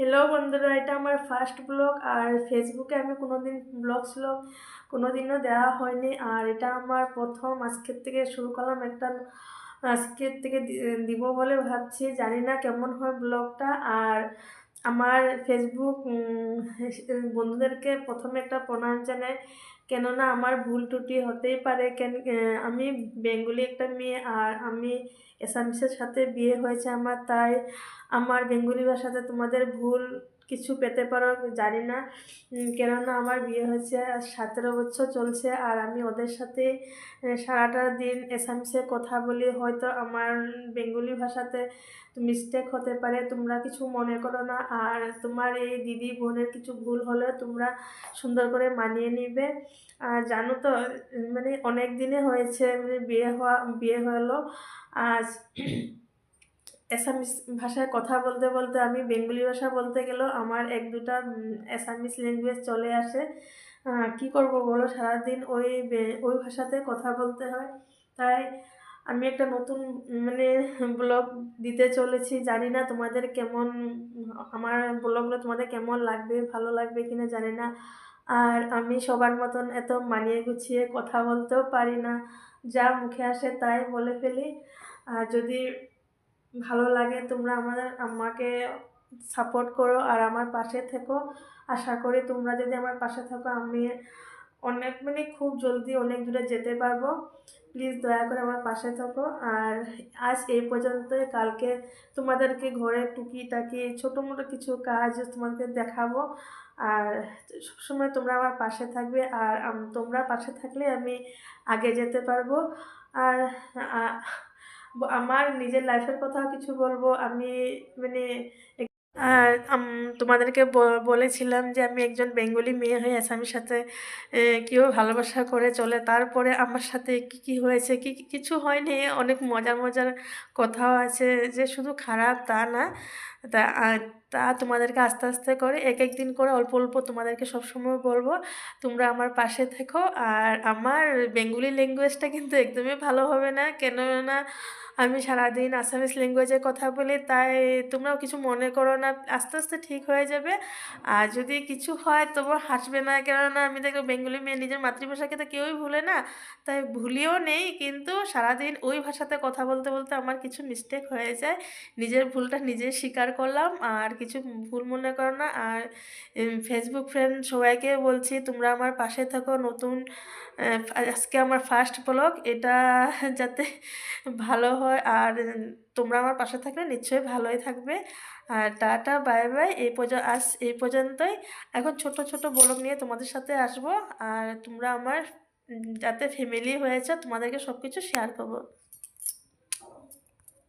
Hello বন্ধুরা, এটা আমার ফার্স্ট ব্লগ। আর ফেসবুকে আমি কোনোদিন ব্লগ কোনোদিনও দেওয়া হয়নি। আর এটা আমার প্রথম, আজকের থেকে শুরু করলাম একটা, আজকের থেকে দিব বলে ভাবছি। জানি না কেমন হয় ব্লগটা। আর আমার ফেসবুক বন্ধুদেরকে প্রথমে একটা প্রণাম জানাই, কেননা আমার ভুল ত্রুটি হতেই পারে। আমি বেঙ্গলি একটা মেয়ে, আর আমি এসামিসের সাথে বিয়ে হয়েছে আমার, তাই আমার বেঙ্গলি ভাষাতে তোমাদের ভুল কিছু পেতে পারো, জানি না। কেননা আমার বিয়ে হয়েছে 17 বছর চলছে, আর আমি ওদের সাথে সারাটা দিন এসামিসে কথা বলি। হয়তো আমার বেঙ্গলি ভাষাতে মিস্টেক হতে পারে, তোমরা কিছু মনে করো না। আর তোমার এই দিদি বোনের কিছু ভুল হলে তোমরা সুন্দর করে মানিয়ে নিবে। আর জানো তো, মানে অনেক দিনে হয়েছে, মানে বিয়ে হলো আজ। অ্যাসামিস ভাষায় কথা বলতে বলতে আমি বেঙ্গলি ভাষা বলতে গেলেও আমার এক দুটা অ্যাসামিস ল্যাঙ্গুয়েজ চলে আসে। কি করব বলো, সারাদিন ওই ভাষাতে কথা বলতে হয়। তাই আমি একটা নতুন মানে ব্লগ দিতে চলেছি। জানি না তোমাদের কেমন, আমার ব্লগগুলো তোমাদের কেমন লাগবে, ভালো লাগবে কিনা জানি না। আর আমি সবার মতন এত মানিয়ে গুছিয়ে কথা বলতেও পারি না, যা মুখে আসে তাই বলে ফেলি। আর যদি ভালো লাগে তোমরা আমাকে সাপোর্ট করো আর আমার পাশে থেকো। আশা করি তোমরা যদি আমার পাশে থাকো, আমি অনেক, মানে খুব জলদি অনেক দূরে যেতে পারবো। প্লিজ দয়া করে আমার পাশে থাকো। আর আজ এই পর্যন্তই। কালকে তোমাদেরকে ঘরে টুকিটাকি ছোটো মোটো কিছু কাজ তোমাদের দেখাবো। আর সবসময় তোমরা আমার পাশে থাকবে। আর তোমরা পাশে থাকলে আমি আগে যেতে পারবো। আর আমার নিজের লাইফের কথাও কিছু বলবো। আমি মানে আর তোমাদেরকে বলেছিলাম যে আমি একজন বেঙ্গলি মেয়ে হয়ে আসামির সাথে কেউ ভালোবাসা করে চলে, তারপরে আমার সাথে কি কি হয়েছে, কিছু হয়নি। অনেক মজার মজার কথাও আছে, যে শুধু খারাপ তা না। তা তা তোমাদেরকে আস্তে আস্তে করে এক এক দিন করে অল্প অল্প তোমাদেরকে সবসময় বলবো। তোমরা আমার পাশে থেকো। আর আমার বেঙ্গলি ল্যাঙ্গুয়েজটা কিন্তু একদমই ভালো হবে না, কেননা আমি সারাদিন আসামিস ল্যাঙ্গুয়েজে কথা বলি। তাই তোমরাও কিছু মনে করো না, আস্তে আস্তে ঠিক হয়ে যাবে। আর যদি কিছু হয় তবু হাসবে না, কেননা আমি দেখো বেঙ্গলি মেয়ে, নিজের মাতৃভাষাকে তো কেউই ভুলে না। তাই ভুলিও নেই, কিন্তু সারাদিন ওই ভাষাতে কথা বলতে বলতে আমার কিছু মিস্টেক হয়ে যায়। নিজের ভুলটা নিজেই স্বীকার করলাম, আর কিছু ভুল মনে করো না। আর ফেসবুক ফ্রেন্ড সবাইকে বলছি তোমরা আমার পাশে থাকো। নতুন আজকে আমার ফার্স্ট ব্লগ, এটা যাতে ভালো হয়। আর তোমরা আমার পাশে থাকলে নিশ্চয়ই ভালোই থাকবে। আর টাটা, বাই বাই। আজ এই পর্যন্তই। এখন ছোট ছোট ব্লগ নিয়ে তোমাদের সাথে আসবো। আর তোমরা আমার যাতে ফ্যামিলি হয়েছে, তোমাদেরকে সব কিছু শেয়ার করবো।